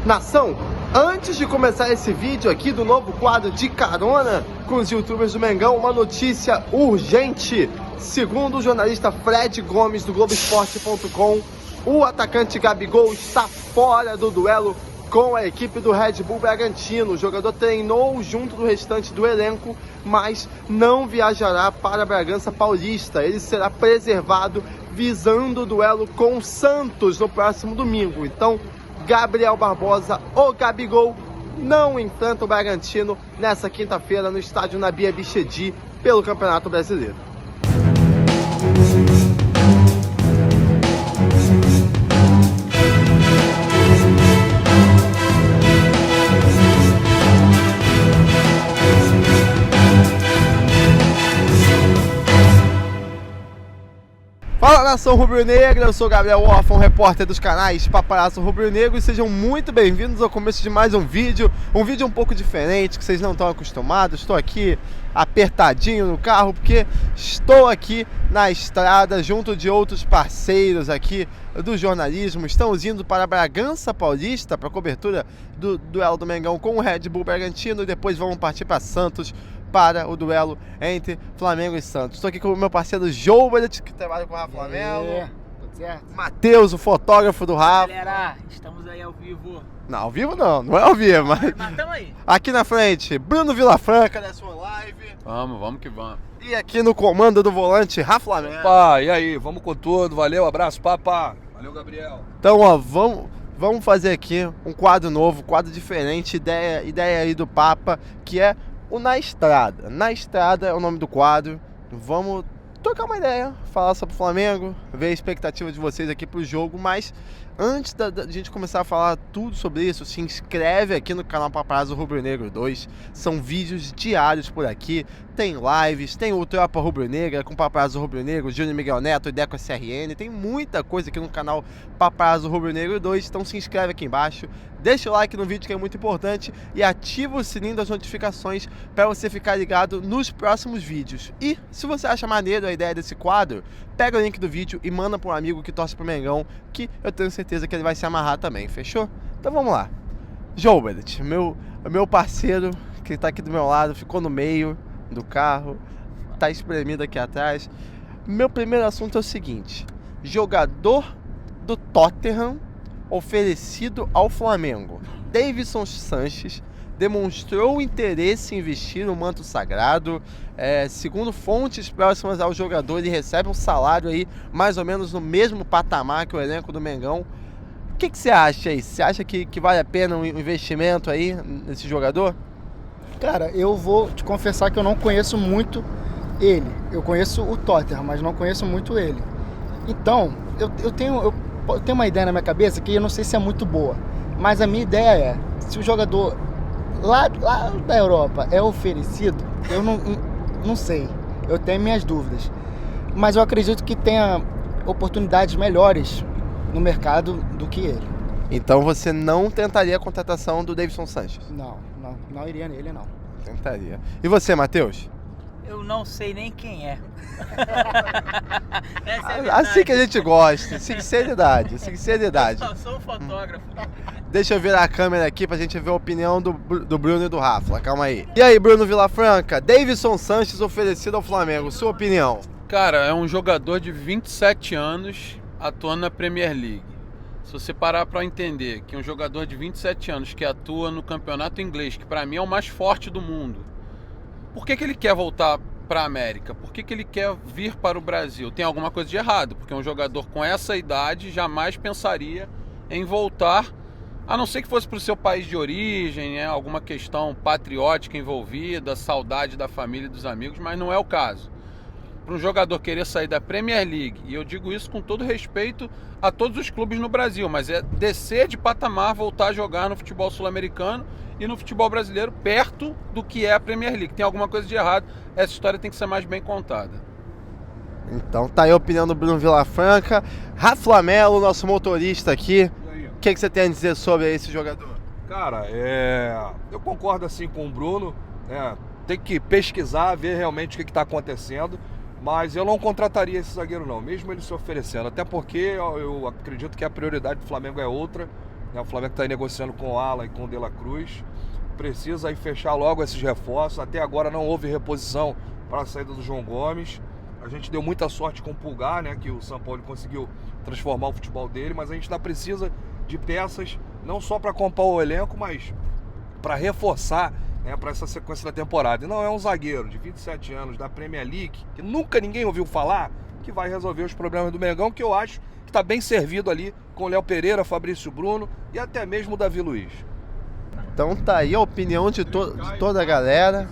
Nação, antes de começar esse vídeo aqui do novo quadro de carona com os youtubers do Mengão, uma notícia urgente. Segundo o jornalista Fred Gomes do Globoesporte.com, o atacante Gabigol está fora do duelo com a equipe do Red Bull Bragantino. O jogador treinou junto do restante do elenco, mas não viajará para Bragança Paulista. Ele será preservado visando o duelo com o Santos no próximo domingo. Então, Gabriel Barbosa, o Gabigol, não enfrenta o Bragantino nessa quinta-feira no estádio Nabi Abichedi pelo Campeonato Brasileiro. Fala, nação rubro-negra, eu sou o Gabriel Orfan, repórter dos canais Paparazzo Rubro-Negro, e sejam muito bem-vindos ao começo de mais um vídeo um pouco diferente, que vocês não estão acostumados. Estou aqui apertadinho no carro, porque estou aqui na estrada junto de outros parceiros aqui do jornalismo. Estamos indo para Bragança Paulista para a cobertura do duelo do Mengão com o Red Bull Bragantino, e depois vamos partir para Santos para o duelo entre Flamengo e Santos. Estou aqui com o meu parceiro Joubert, que trabalha com o Rafa Flamengo. Tudo certo? Matheus, o fotógrafo do Rafa. Galera, estamos aí ao vivo. Não, ao vivo não é ao vivo, mas Matamos aí. aqui na frente, Bruno Vilafranca da sua live. Vamos que vamos. E aqui no comando do volante, Rafa Flamengo. Opa, e aí, vamos com tudo, valeu, abraço, papa. Valeu, Gabriel. Então, ó, vamos fazer aqui um quadro novo, quadro diferente, ideia aí do Papa, que é o Na Estrada. Na Estrada é o nome do quadro. Vamos trocar uma ideia, falar sobre o Flamengo, ver a expectativa de vocês aqui pro jogo, mas antes da gente começar a falar tudo sobre isso, se inscreve aqui no canal Paparazzo Rubro-Negro 2. São vídeos diários por aqui, tem lives, tem o Tropa Rubro-Negra com Paparazzo Rubro-Negro, Júnior Miguel Neto e Deco SRN, tem muita coisa aqui no canal Paparazzo Rubro-Negro 2, então se inscreve aqui embaixo, deixa o like no vídeo que é muito importante e ativa o sininho das notificações para você ficar ligado nos próximos vídeos. E se você acha maneiro a ideia desse quadro, pega o link do vídeo e manda para um amigo que torce pro Mengão, que eu tenho certeza que ele vai se amarrar também, fechou? Então vamos lá. Joubert, meu parceiro que tá aqui do meu lado, ficou no meio do carro, tá espremido aqui atrás. Meu primeiro assunto é o seguinte: jogador do Tottenham oferecido ao Flamengo. Davinson Sanchez demonstrou interesse em vestir o manto sagrado. Segundo fontes próximas ao jogador, ele recebe um salário aí mais ou menos no mesmo patamar que o elenco do Mengão. O que você acha aí? Você acha que vale a pena um investimento aí nesse jogador? Cara, eu vou te confessar que eu não conheço muito ele. Eu conheço o Tottenham, mas não conheço muito ele. Então, eu tenho uma ideia na minha cabeça que eu não sei se é muito boa. Mas a minha ideia é, se o jogador lá da Europa é oferecido, eu não sei. Eu tenho minhas dúvidas. Mas eu acredito que tenha oportunidades melhores no mercado do que ele. Então você não tentaria a contratação do Davinson Sanchez? Não iria nele, não. Tentaria. E você, Matheus? Eu não sei nem quem é. Essa é a Assim verdade. que a gente gosta, sinceridade. Eu só sou um fotógrafo. Deixa eu virar a câmera aqui pra gente ver a opinião do Bruno e do Rafa. Calma aí. E aí, Bruno Vilafranca, Davinson Sanchez oferecido ao Flamengo, sua opinião? Cara, é um jogador de 27 anos atuando na Premier League. Se você parar para entender que um jogador de 27 anos que atua no campeonato inglês, que para mim é o mais forte do mundo, por que ele quer voltar para a América? Por que ele quer vir para o Brasil? Tem alguma coisa de errado, porque um jogador com essa idade jamais pensaria em voltar, a não ser que fosse para o seu país de origem, alguma questão patriótica envolvida, saudade da família e dos amigos, mas não é o caso. Para um jogador querer sair da Premier League, e eu digo isso com todo respeito a todos os clubes no Brasil, mas é descer de patamar, voltar a jogar no futebol sul-americano e no futebol brasileiro perto do que é a Premier League. Tem alguma coisa de errado, essa história tem que ser mais bem contada. Então tá aí a opinião do Bruno Vilafranca. Rafa Melo, nosso motorista aqui, o que você tem a dizer sobre esse jogador? Cara, eu concordo assim com o Bruno, tem que pesquisar, ver realmente o que está acontecendo. Mas eu não contrataria esse zagueiro não, mesmo ele se oferecendo. Até porque eu acredito que a prioridade do Flamengo é outra. né? O Flamengo está negociando com o Alan e com o De La Cruz. Precisa aí fechar logo esses reforços. Até agora não houve reposição para a saída do João Gomes. A gente deu muita sorte com o Pulgar, né? Que o São Paulo conseguiu transformar o futebol dele, mas a gente ainda precisa de peças, não só para compor o elenco, mas para reforçar, né, para essa sequência da temporada. E não é um zagueiro de 27 anos da Premier League, que nunca ninguém ouviu falar, que vai resolver os problemas do Mengão, que eu acho que está bem servido ali com o Léo Pereira, Fabrício Bruno e até mesmo o Davi Luiz. Então tá aí a opinião de toda a galera.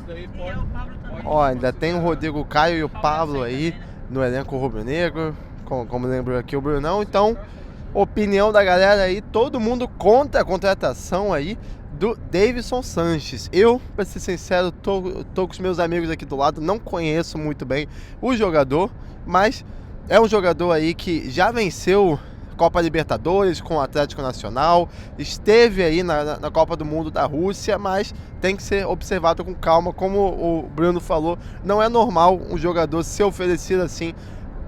Ó, ainda tem o Rodrigo Caio e o Pablo aí no elenco rubro-negro, como lembrou aqui o Brunão. Então, opinião da galera aí, todo mundo contra a contratação aí do Davinson Sanches. Eu, pra ser sincero, tô com os meus amigos aqui do lado, não conheço muito bem o jogador, mas é um jogador aí que já venceu Copa Libertadores com o Atlético Nacional, esteve aí na Copa do Mundo da Rússia, mas tem que ser observado com calma, como o Bruno falou, não é normal um jogador ser oferecido assim,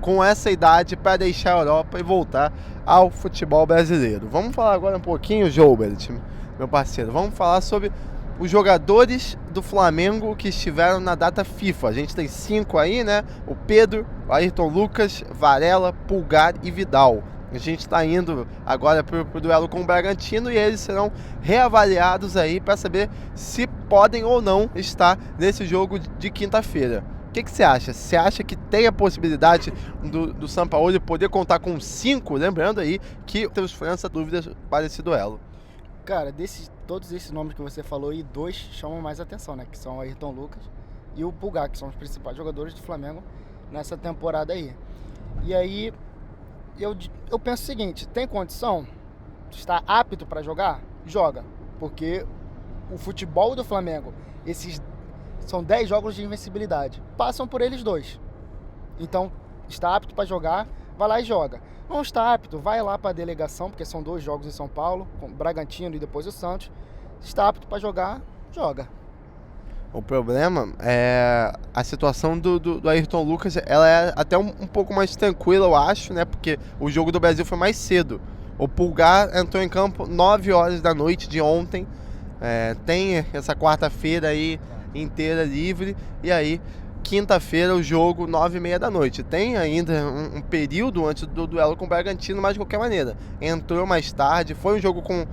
com essa idade, para deixar a Europa e voltar ao futebol brasileiro. Vamos falar agora um pouquinho, Joubert, meu parceiro, vamos falar sobre os jogadores do Flamengo que estiveram na data FIFA. A gente tem 5 aí, né? O Pedro, o Ayrton Lucas, Varela, Pulgar e Vidal. A gente está indo agora para o duelo com o Bragantino e eles serão reavaliados aí para saber se podem ou não estar nesse jogo de quinta-feira. O que você acha? Você acha que tem a possibilidade do Sampaoli poder contar com 5? Lembrando aí que temos França dúvidas para esse duelo. Cara, todos esses nomes que você falou aí, 2 chamam mais atenção, né? Que são o Ayrton Lucas e o Pulgar, que são os principais jogadores do Flamengo nessa temporada aí. E aí, eu penso o seguinte, tem condição? Está apto para jogar? Joga. Porque o futebol do Flamengo, esses são 10 jogos de invencibilidade, passam por eles 2. Então, está apto para jogar, vai lá e joga. Não está apto, vai lá para a delegação, porque são 2 jogos em São Paulo, com o Bragantino e depois o Santos. Está apto para jogar, joga. O problema é a situação do Ayrton Lucas, ela é até um pouco mais tranquila, eu acho, né? Porque o jogo do Brasil foi mais cedo. O Pulgar entrou em campo 9 horas da noite de ontem. Tem essa quarta-feira aí inteira livre. E aí, quinta-feira, o jogo 9h30 da noite. Tem ainda um período antes do duelo com o Bragantino, mas de qualquer maneira. Entrou mais tarde, foi um jogo com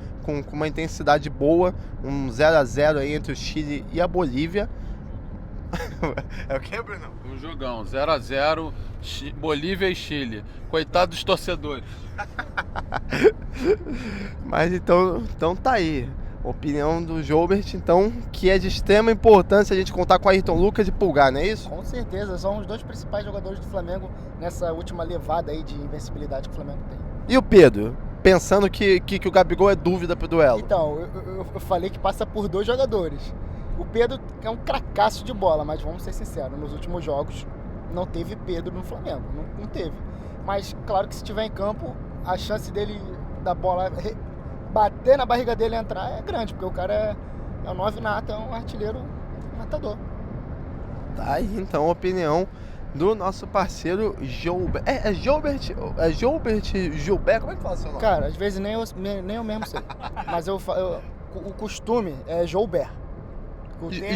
uma intensidade boa, um 0x0 aí entre o Chile e a Bolívia. É o que, Bruno? Um jogão, 0x0, Bolívia e Chile. Coitado dos torcedores. Mas então tá aí. Opinião do Joubert, então, que é de extrema importância a gente contar com Ayrton Lucas e Pulgar, não é isso? Com certeza, são os 2 principais jogadores do Flamengo nessa última levada aí de invencibilidade que o Flamengo tem. E o Pedro? Pensando que o Gabigol é dúvida pro duelo. Então, eu falei que passa por 2 jogadores. O Pedro é um cracaço de bola, mas vamos ser sinceros, nos últimos jogos não teve Pedro no Flamengo, não teve. Mas claro que se estiver em campo, a chance dele da bola bater na barriga dele e entrar é grande, porque o cara é um 9 nata, é um artilheiro matador. Tá aí então a opinião do nosso parceiro Joubert. É Joubert? É Joubert Gilberto? Como é que fala seu nome? Cara, às vezes nem eu mesmo sei. Mas o costume é Joubert.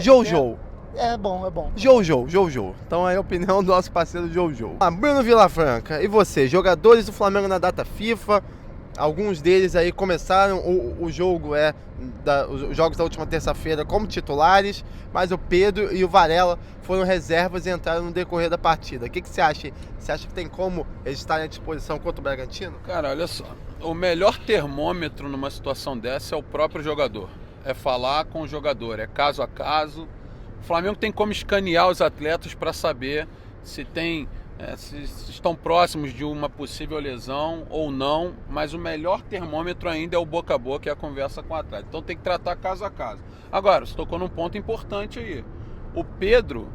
Jojo. É bom. Jojo. Então é a opinião do nosso parceiro Jojo. Bruno Vilafranca, e você? Jogadores do Flamengo na data FIFA. Alguns deles aí começaram o jogo, os jogos da última terça-feira como titulares, mas o Pedro e o Varela foram reservas e entraram no decorrer da partida. O que você acha? Você acha que tem como eles estarem à disposição contra o Bragantino? Cara, olha só, o melhor termômetro numa situação dessa é o próprio jogador. É falar com o jogador, é caso a caso. O Flamengo tem como escanear os atletas para saber se estão próximos de uma possível lesão ou não, mas o melhor termômetro ainda é o boca a boca e a conversa com o atleta. Então tem que tratar caso a caso. Agora, você tocou num ponto importante aí. O Pedro,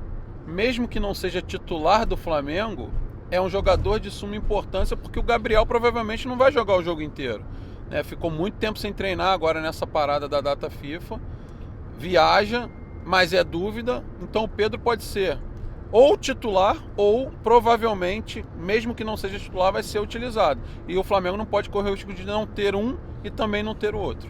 mesmo que não seja titular do Flamengo, é um jogador de suma importância porque o Gabriel provavelmente não vai jogar o jogo inteiro. Ficou muito tempo sem treinar agora nessa parada da data FIFA. Viaja, mas é dúvida. Então o Pedro pode ser ou titular, ou provavelmente, mesmo que não seja titular, vai ser utilizado. E o Flamengo não pode correr o risco de não ter um e também não ter o outro.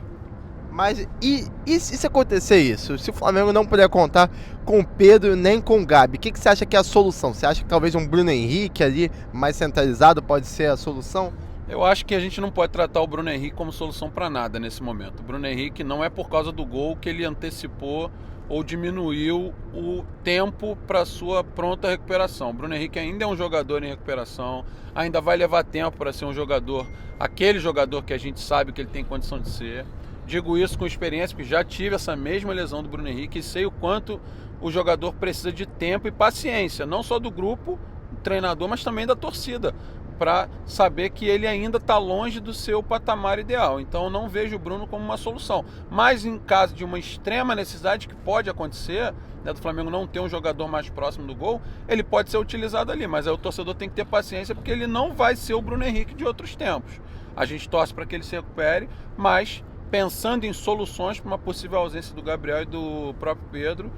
Mas e se acontecer isso? Se o Flamengo não puder contar com o Pedro nem com o Gabi, o que você acha que é a solução? Você acha que talvez um Bruno Henrique ali, mais centralizado, pode ser a solução? Eu acho que a gente não pode tratar o Bruno Henrique como solução para nada nesse momento. O Bruno Henrique não é por causa do gol que ele antecipou ou diminuiu o tempo para sua pronta recuperação. O Bruno Henrique ainda é um jogador em recuperação, ainda vai levar tempo para ser um jogador, aquele jogador que a gente sabe que ele tem condição de ser. Digo isso com experiência, porque já tive essa mesma lesão do Bruno Henrique e sei o quanto o jogador precisa de tempo e paciência, não só do grupo, do treinador, mas também da torcida, para saber que ele ainda está longe do seu patamar ideal. Então eu não vejo o Bruno como uma solução. Mas em caso de uma extrema necessidade, que pode acontecer, né, do Flamengo não ter um jogador mais próximo do gol, ele pode ser utilizado ali. Mas aí o torcedor tem que ter paciência, porque ele não vai ser o Bruno Henrique de outros tempos. A gente torce para que ele se recupere, mas pensando em soluções para uma possível ausência do Gabriel e do próprio Pedro,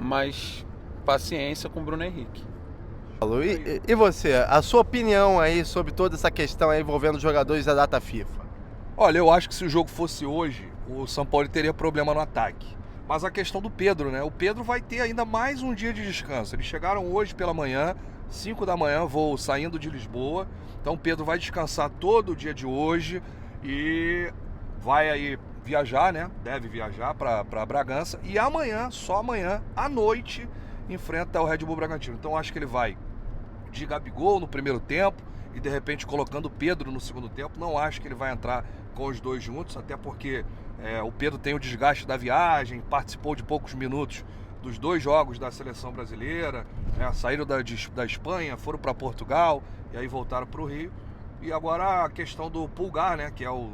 mas paciência com o Bruno Henrique. E você, a sua opinião aí sobre toda essa questão aí envolvendo os jogadores da data FIFA? Olha, eu acho que se o jogo fosse hoje, o São Paulo teria problema no ataque. Mas a questão do Pedro, né? O Pedro vai ter ainda mais um dia de descanso. Eles chegaram hoje pela manhã, 5 da manhã, voo saindo de Lisboa. Então o Pedro vai descansar todo o dia de hoje e vai aí viajar, né? Deve viajar para Bragança. E amanhã, só amanhã, à noite, enfrenta o Red Bull Bragantino. Então acho que ele vai de Gabigol no primeiro tempo e de repente colocando o Pedro no segundo tempo. Não acho que ele vai entrar com os dois juntos, até porque o Pedro tem o desgaste da viagem, participou de poucos minutos dos 2 jogos da seleção brasileira, saíram da Espanha, foram para Portugal e aí voltaram para o Rio. E agora a questão do Pulgar, né, que é o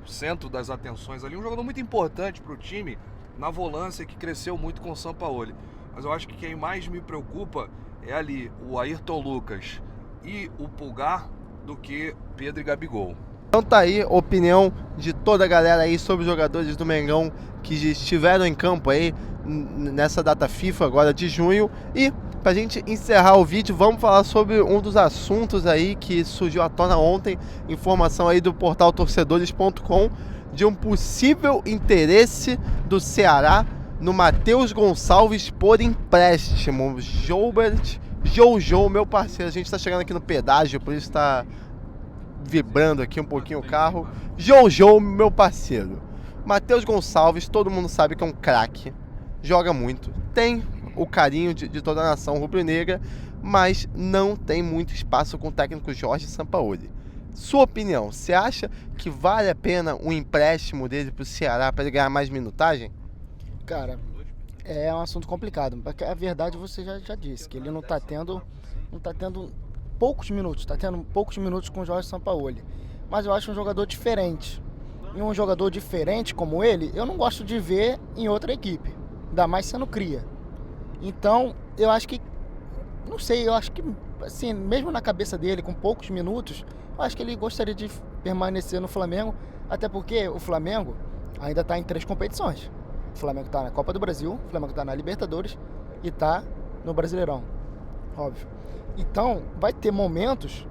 centro das atenções ali, um jogador muito importante para o time na volância, que cresceu muito com o Sampaoli. Mas eu acho que quem mais me preocupa é ali o Ayrton Lucas e o Pulgar do que Pedro e Gabigol. Então tá aí a opinião de toda a galera aí sobre os jogadores do Mengão que estiveram em campo aí nessa data FIFA agora de junho. E pra gente encerrar o vídeo, vamos falar sobre um dos assuntos aí que surgiu à tona ontem, informação aí do portal torcedores.com, de um possível interesse do Ceará no Matheus Gonçalves por empréstimo. Jojo, meu parceiro, a gente tá chegando aqui no pedágio, por isso tá vibrando aqui um pouquinho o carro. Jojo, meu parceiro. Matheus Gonçalves, todo mundo sabe que é um craque, joga muito, tem o carinho de toda a nação rubro-negra, mas não tem muito espaço com o técnico Jorge Sampaoli. Sua opinião, você acha que vale a pena um empréstimo dele pro Ceará para ele ganhar mais minutagem? Cara, é um assunto complicado, porque a verdade você já disse, que ele não tá tendo poucos minutos, tá tendo poucos minutos com o Jorge Sampaoli. Mas eu acho um jogador diferente. E um jogador diferente como ele, eu não gosto de ver em outra equipe, ainda mais sendo cria. Então, eu acho que, não sei, eu acho que, assim, mesmo na cabeça dele, com poucos minutos, eu acho que ele gostaria de permanecer no Flamengo, até porque o Flamengo ainda está em 3 competições. O Flamengo está na Copa do Brasil, o Flamengo está na Libertadores e está no Brasileirão, óbvio. Então, vai ter momentos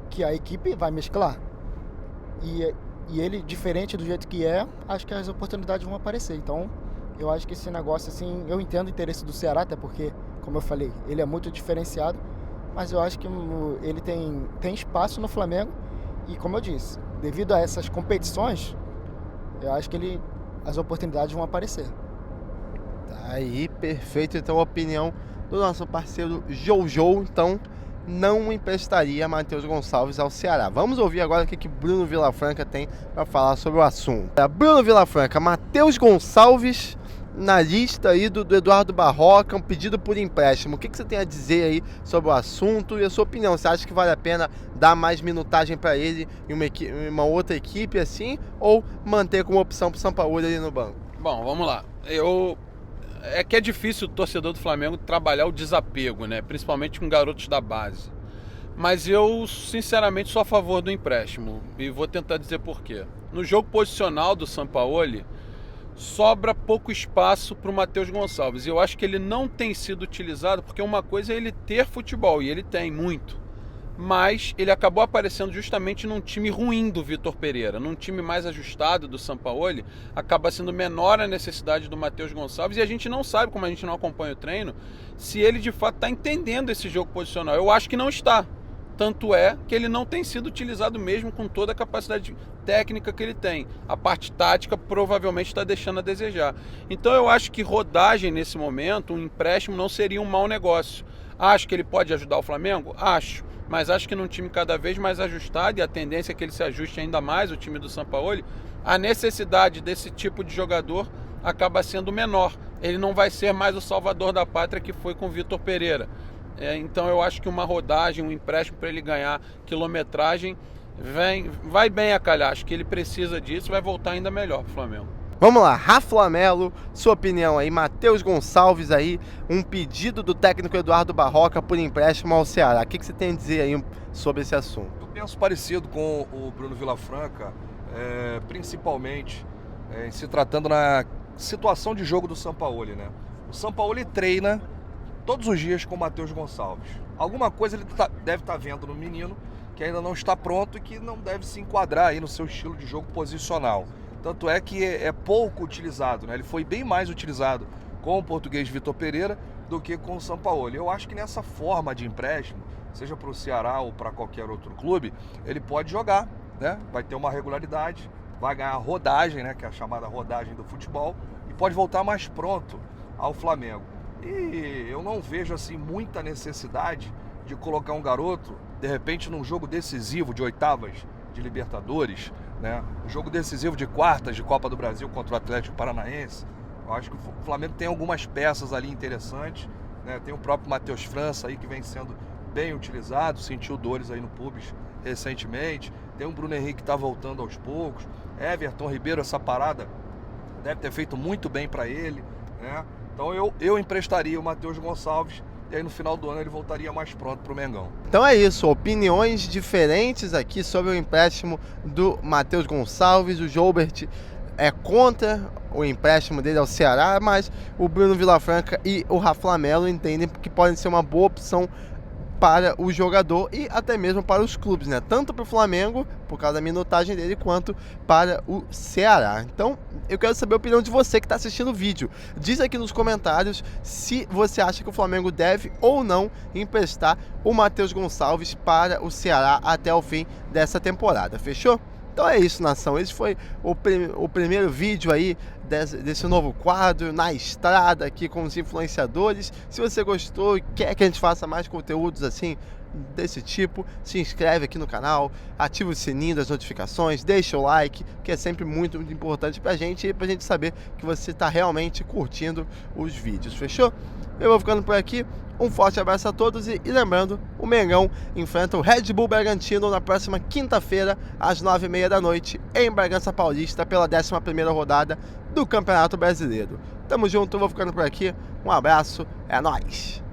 que a equipe vai mesclar. E ele, diferente do jeito que é, acho que as oportunidades vão aparecer. Então, eu acho que esse negócio, assim, eu entendo o interesse do Ceará, até porque, como eu falei, ele é muito diferenciado, mas eu acho que ele tem espaço no Flamengo e, como eu disse, devido a essas competições, eu acho que as oportunidades vão aparecer. Tá aí, perfeito. Então, a opinião do nosso parceiro Jojo, então, não emprestaria Matheus Gonçalves ao Ceará. Vamos ouvir agora o que Bruno Vilafranca tem para falar sobre o assunto. Bruno Vilafranca, Matheus Gonçalves na lista aí do Eduardo Barroca, um pedido por empréstimo. O que você tem a dizer aí sobre o assunto e a sua opinião? Você acha que vale a pena dar mais minutagem para ele em uma outra equipe assim, ou manter como opção para o Sampaoli ali no banco? Bom, vamos lá. É que é difícil o torcedor do Flamengo trabalhar o desapego, né? Principalmente com garotos da base. Mas eu, sinceramente, sou a favor do empréstimo. E vou tentar dizer por quê. No jogo posicional do Sampaoli, sobra pouco espaço para o Matheus Gonçalves. Eu acho que ele não tem sido utilizado, porque uma coisa é ele ter futebol, e ele tem muito, mas ele acabou aparecendo justamente num time ruim do Vitor Pereira, num time mais ajustado do Sampaoli, acaba sendo menor a necessidade do Matheus Gonçalves, e a gente não sabe, como a gente não acompanha o treino, se ele de fato está entendendo esse jogo posicional. Eu acho que não está. Tanto é que ele não tem sido utilizado mesmo com toda a capacidade técnica que ele tem. A parte tática provavelmente está deixando a desejar. Então eu acho que rodagem nesse momento, um empréstimo não seria um mau negócio. Acho que ele pode ajudar o Flamengo? Acho. Mas acho que num time cada vez mais ajustado, e a tendência é que ele se ajuste ainda mais, o time do Sampaoli, a necessidade desse tipo de jogador acaba sendo menor. Ele não vai ser mais o salvador da pátria que foi com o Vitor Pereira. Então eu acho que uma rodagem, um empréstimo para ele ganhar quilometragem vai bem a calhar. Acho que ele precisa disso e vai voltar ainda melhor pro Flamengo. Vamos lá, Rafa Melo, sua opinião aí, Matheus Gonçalves aí, um pedido do técnico Eduardo Barroca por empréstimo ao Ceará. O que você tem a dizer aí sobre esse assunto? Eu penso parecido com o Bruno Vilafranca, principalmente em se tratando na situação de jogo do Sampaoli, né? O Sampaoli treina todos os dias com o Matheus Gonçalves. Alguma coisa ele deve estar vendo no menino que ainda não está pronto e que não deve se enquadrar aí no seu estilo de jogo posicional. Tanto é que é pouco utilizado, né? Ele foi bem mais utilizado com o português Vitor Pereira do que com o Sampaoli. Eu acho que nessa forma de empréstimo, seja para o Ceará ou para qualquer outro clube, ele pode jogar, né? Vai ter uma regularidade, vai ganhar rodagem, né? Que é a chamada rodagem do futebol, e pode voltar mais pronto ao Flamengo. E eu não vejo assim muita necessidade de colocar um garoto, de repente, num jogo decisivo de oitavas de Libertadores, né? Um jogo decisivo de quartas de Copa do Brasil contra o Atlético Paranaense. Eu acho que o Flamengo tem algumas peças ali interessantes, né? Tem o próprio Matheus França aí que vem sendo bem utilizado, sentiu dores aí no pubis recentemente. Tem o Bruno Henrique que está voltando aos poucos. Everton Ribeiro, essa parada deve ter feito muito bem para ele, né? Então eu emprestaria o Matheus Gonçalves e aí no final do ano ele voltaria mais pronto para o Mengão. Então é isso, opiniões diferentes aqui sobre o empréstimo do Matheus Gonçalves. O Joubert é contra o empréstimo dele ao Ceará, mas o Bruno Vilafranca e o Rafa Melo entendem que pode ser uma boa opção para o jogador e até mesmo para os clubes, né? Tanto para o Flamengo, por causa da minutagem dele, quanto para o Ceará. Então, eu quero saber a opinião de você que está assistindo o vídeo. Diz aqui nos comentários se você acha que o Flamengo deve ou não emprestar o Matheus Gonçalves para o Ceará até o fim dessa temporada. Fechou? Então é isso, nação. Esse foi o primeiro vídeo aí desse novo quadro, Na Estrada, aqui com os influenciadores. Se você gostou e quer que a gente faça mais conteúdos assim, desse tipo, se inscreve aqui no canal, ativa o sininho das notificações, deixa o like, que é sempre muito importante pra gente e pra gente saber que você tá realmente curtindo os vídeos. Fechou? Eu vou ficando por aqui. Um forte abraço a todos e lembrando, o Mengão enfrenta o Red Bull Bragantino na próxima quinta-feira, às 9h30 da noite, em Bragança Paulista, pela 11ª rodada do Campeonato Brasileiro. Tamo junto, eu vou ficando por aqui. Um abraço, é nóis!